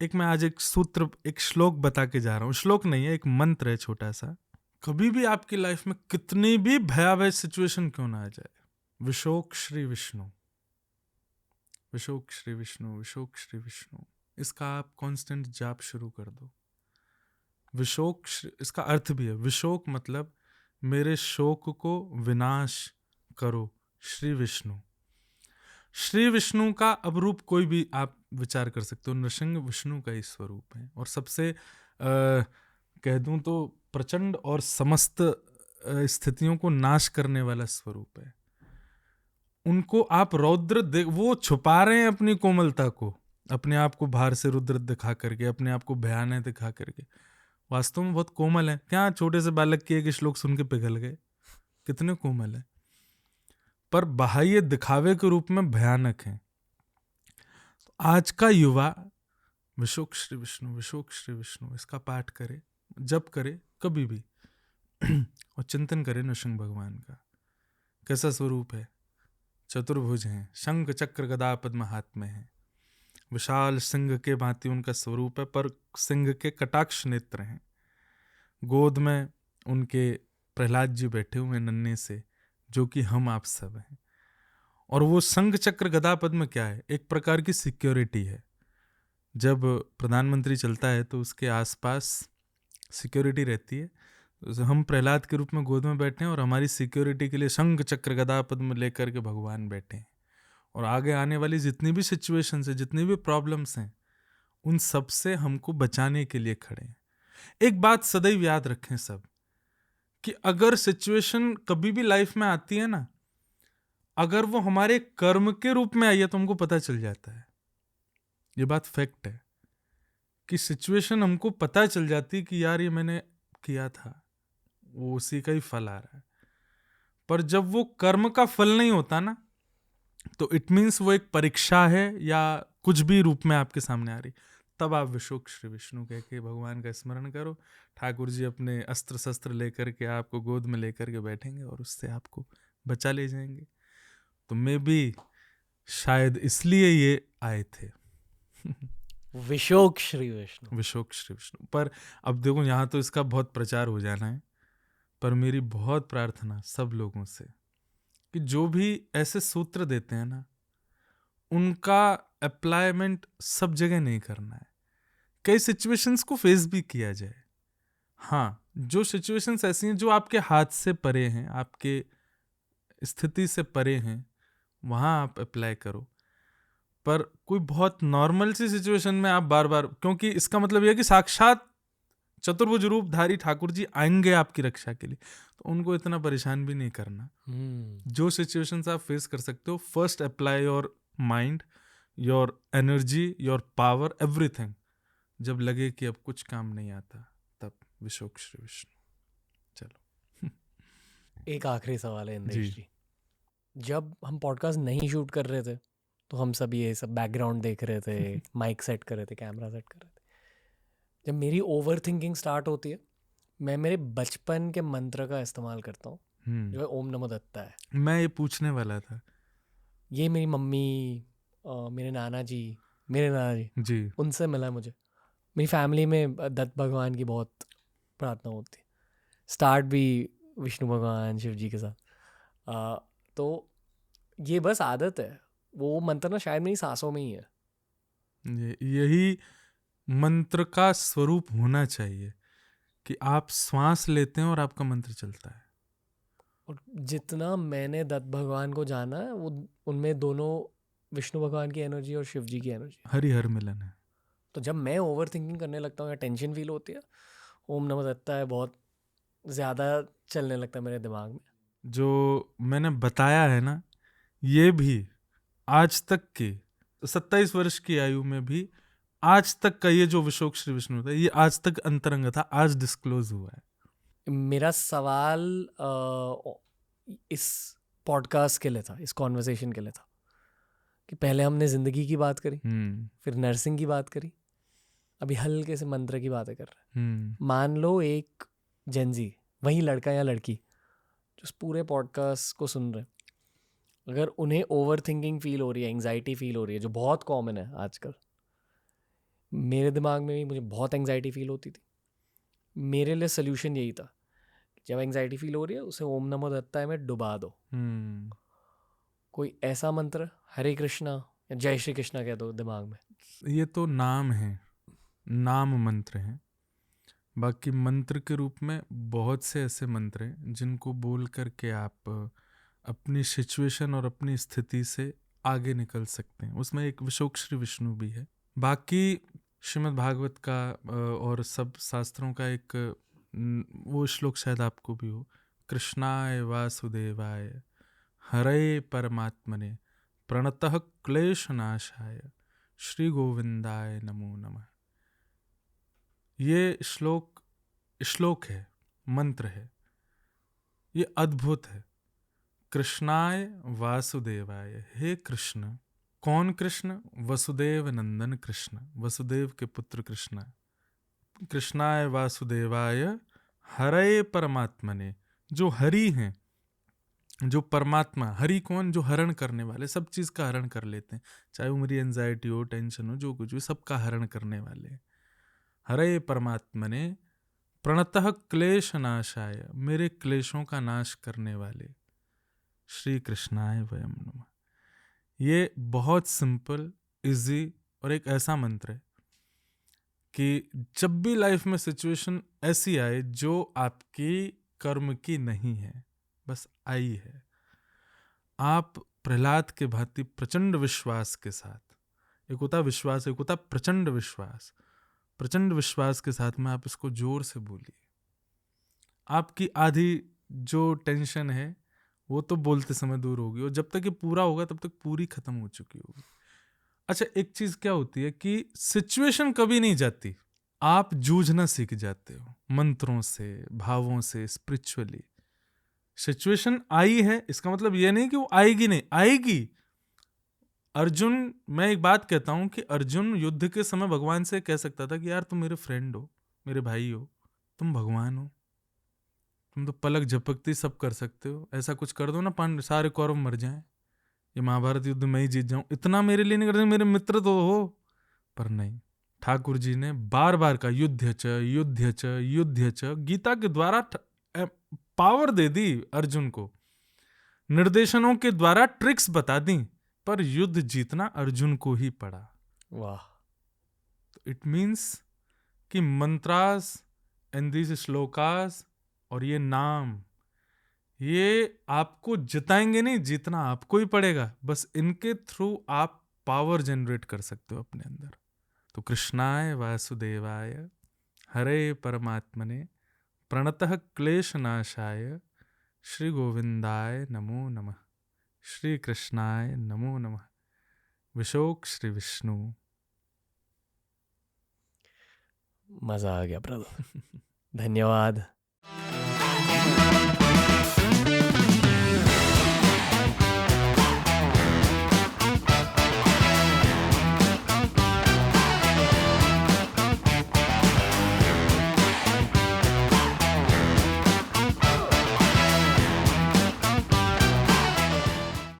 एक मैं आज एक सूत्र, एक श्लोक बता के जा रहा हूँ। श्लोक नहीं है, एक मंत्र है छोटा सा। कभी भी आपकी लाइफ में कितनी भी भयावह सिचुएशन क्यों ना आ जाए, विशोक श्री विष्णु, विशोक श्री विष्णु, विशोक श्री विष्णु, इसका आप कांस्टेंट जाप शुरू कर दो। विशोक, इसका अर्थ भी है, विशोक मतलब मेरे शोक को विनाश करो श्री विष्णु। श्री विष्णु का अपरूप कोई भी आप विचार कर सकते हो, नृसिंह विष्णु का ही स्वरूप है। और सबसे कह दूं तो प्रचंड और समस्त स्थितियों को नाश करने वाला स्वरूप है। उनको आप रौद्र वो छुपा रहे हैं अपनी कोमलता को, अपने आप को बाहर से रुद्र दिखा करके, अपने आप को भयानक दिखा करके। वास्तव में बहुत कोमल है। क्या छोटे से बालक के एक श्लोक सुन के पिघल गए? कितने कोमल है, पर बाह्य दिखावे के रूप में भयानक है। तो आज का युवा विशोक श्री विष्णु, विशोक श्री विष्णु, इसका पाठ करे, जप करे कभी भी और चिंतन करे नृसिंह भगवान का। कैसा स्वरूप है? चतुर्भुज हैं, शंख चक्र गदा पद्म हाथ में है, विशाल सिंह के भांति उनका स्वरूप है, पर सिंह के कटाक्ष नेत्र हैं। गोद में उनके प्रहलाद जी बैठे हुए नन्हे से, जो कि हम आप सब हैं। और वो शंख चक्र गदा पद्म क्या है? एक प्रकार की सिक्योरिटी है। जब प्रधानमंत्री चलता है तो उसके आसपास सिक्योरिटी रहती है। तो हम प्रहलाद के रूप में गोद में बैठे हैं और हमारी सिक्योरिटी के लिए शंख चक्र गदा पद्म लेकर के भगवान बैठे हैं। और आगे आने वाली जितनी भी सिचुएशंस हैं, जितनी भी प्रॉब्लम्स हैं, उन सब से हमको बचाने के लिए खड़े हैं। एक बात सदैव याद रखें सब, कि अगर सिचुएशन कभी भी लाइफ में आती है ना, अगर वो हमारे कर्म के रूप में आई है तो हमको पता चल जाता है। ये बात फैक्ट है कि सिचुएशन हमको पता चल जाती है कि यार ये मैंने किया था, वो उसी का ही फल आ रहा है। पर जब वो कर्म का फल नहीं होता ना, तो इट मीन्स वो एक परीक्षा है या कुछ भी रूप में आपके सामने आ रही। तब आप विशोक श्री विष्णु कह के भगवान का स्मरण करो। ठाकुर जी अपने अस्त्र शस्त्र लेकर के आपको गोद में लेकर के बैठेंगे और उससे आपको बचा ले जाएंगे। तो मे भी शायद इसलिए ये आए थे विशोक श्री विष्णु, विशोक श्री विष्णु। पर अब देखो, यहाँ तो इसका बहुत प्रचार हो जाना है, पर मेरी बहुत प्रार्थना सब लोगों से कि जो भी ऐसे सूत्र देते हैं ना, उनका अप्लायमेंट सब जगह नहीं करना है। कई सिचुएशंस को फेस भी किया जाए। हाँ, जो सिचुएशंस ऐसी हैं जो आपके हाथ से परे हैं, आपके स्थिति से परे हैं, वहाँ आप अप्लाई करो। पर कोई बहुत नॉर्मल सी सिचुएशन में आप बार बार, क्योंकि इसका मतलब यह है कि साक्षात चतुर्भुज रूपधारी ठाकुर जी आएंगे आपकी रक्षा के लिए, तो उनको इतना परेशान भी नहीं करना। जो सिचुएशंस आप फेस कर सकते हो, first apply your mind, your energy, your power, everything. जब लगे कि अब कुछ काम नहीं आता, तब विशोक श्री विष्णु। चलो एक आखिरी सवाल है इंद्रेश जी। जी। जब हम पॉडकास्ट नहीं शूट कर रहे थे तो हम सब ये सब बैकग्राउंड देख रहे थे, माइक सेट कर रहे थे, कैमरा सेट कर रहे थे। जब मेरी ओवर थिंकिंग स्टार्ट होती है, मैं मेरे बचपन के मंत्र का इस्तेमाल करता हूँ, जो है ओम नमो दत्ता है। मैं ये पूछने वाला था। ये मेरी मम्मी, मेरे नाना जी जी। उनसे मिला है मुझे। मेरी फैमिली में दत्त भगवान की बहुत प्रार्थना होती है। स्टार्ट भी विष्णु भगवान, शिव जी के साथ। तो ये बस आदत है। वो मंत्र ना शायद मेरी सांसों में ही है। यही मंत्र का स्वरूप होना चाहिए कि आप श्वास लेते हैं और आपका मंत्र चलता है। और जितना मैंने दत्त भगवान को जाना है, वो उनमें दोनों विष्णु भगवान की एनर्जी और शिव जी की एनर्जी, हरिहर मिलन है। तो जब मैं ओवर थिंकिंग करने लगता हूँ या टेंशन फील होती है, ओम नमो दत्ता है बहुत ज़्यादा चलने लगता है मेरे दिमाग में। जो मैंने बताया है ना, ये भी आज तक की 27 वर्ष की आयु में भी आज तक का ये जो विशोक श्री विष्णु था, ये आज तक अंतरंग था, आज डिस्क्लोज हुआ है। मेरा सवाल इस पॉडकास्ट के लिए था, इस कॉन्वर्सेशन के लिए था, कि पहले हमने ज़िंदगी की बात करी, फिर नर्सिंग की बात करी, अभी हल्के से मंत्र की बातें कर रहे हैं। मान लो एक जेंजी, वही लड़का या लड़की जो इस पूरे पॉडकास्ट को सुन रहे हैं, अगर उन्हें ओवर थिंकिंग फील हो रही है, एंग्जाइटी फील हो रही है, जो बहुत कॉमन है आजकल, मेरे दिमाग में भी मुझे बहुत एंग्जाइटी फील होती थी। मेरे लिए सोल्यूशन यही था, जब एंग्जाइटी फील हो रही है उसे ओम नमो दत्ताय में डुबा दो। कोई ऐसा मंत्र, हरे कृष्णा या जय श्री कृष्णा कह दो दिमाग में। ये तो नाम है, नाम मंत्र हैं। बाकी मंत्र के रूप में बहुत से ऐसे मंत्र हैं जिनको बोल करके आप अपनी सिचुएशन और अपनी स्थिति से आगे निकल सकते हैं। उसमें एक विशोक श्री विष्णु भी है। बाकी श्रीमद् भागवत का और सब शास्त्रों का एक वो श्लोक शायद आपको भी हो, कृष्णाय वासुदेवाय हरे परमात्मने प्रणतः क्लेशनाशाय श्री गोविंदाय नमो नमः। ये श्लोक है, मंत्र है, ये अद्भुत है। कृष्णाय वासुदेवाय, हे कृष्ण। कौन कृष्ण? वसुदेव नंदन कृष्ण, वसुदेव के पुत्र कृष्ण। कृष्णाय वासुदेवाय हरे परमात्मने, जो हरि हैं, जो परमात्मा। हरि कौन? जो हरण करने वाले, सब चीज का हरण कर लेते हैं, चाहे वो मेरी एंजाइटी हो, टेंशन हो, जो कुछ भी, सबका हरण करने वाले। हरे परमात्मने प्रणतः क्लेश नाशाय, मेरे क्लेशों का नाश करने वाले श्री कृष्णाय वयम नमः। ये बहुत सिंपल, इजी और एक ऐसा मंत्र है कि जब भी लाइफ में सिचुएशन ऐसी आए जो आपकी कर्म की नहीं है, बस आई है, आप प्रहलाद के भांति प्रचंड विश्वास के साथ, एक होता विश्वास, एक होता प्रचंड विश्वास, प्रचंड विश्वास के साथ में आप इसको जोर से बोलिए। आपकी आधी जो टेंशन है वो तो बोलते समय दूर होगी, और जब तक ये पूरा होगा तब तक पूरी खत्म हो चुकी होगी। अच्छा, एक चीज क्या होती है कि सिचुएशन कभी नहीं जाती, आप जूझना सीख जाते हो मंत्रों से, भावों से, स्पिरिचुअली। सिचुएशन आई है इसका मतलब ये नहीं कि वो आएगी नहीं, आएगी। अर्जुन, मैं एक बात कहता हूं कि अर्जुन युद्ध के समय भगवान से कह सकता था कि यार तुम मेरे फ्रेंड हो, मेरे भाई हो, तुम भगवान हो, तुम तो पलक झपकती सब कर सकते हो, ऐसा कुछ कर दो ना, सारे कौरव मर जाएं, ये महाभारत युद्ध में ही जीत जाऊं, इतना मेरे लिए नहीं करते, मेरे मित्र तो हो। पर नहीं, ठाकुर जी ने बार बार का युद्ध च युद्ध च युद्ध च, गीता के द्वारा पावर दे दी अर्जुन को, निर्देशनों के द्वारा ट्रिक्स बता दी, पर युद्ध जीतना अर्जुन को ही पड़ा। वाह। इट मीन्स कि मंत्रास एंड दिस श्लोकास और ये नाम, ये आपको जिताएंगे नहीं, जीतना आपको ही पड़ेगा। बस इनके थ्रू आप पावर जनरेट कर सकते हो अपने अंदर। तो कृष्णाय वासुदेवाय हरे परमात्मने प्रणतः क्लेशनाशाय श्री गोविंदाय नमो नमः, श्री कृष्णाय नमो नमः, विशोक श्री विष्णु। मजा आ गया ब्रदर। धन्यवाद।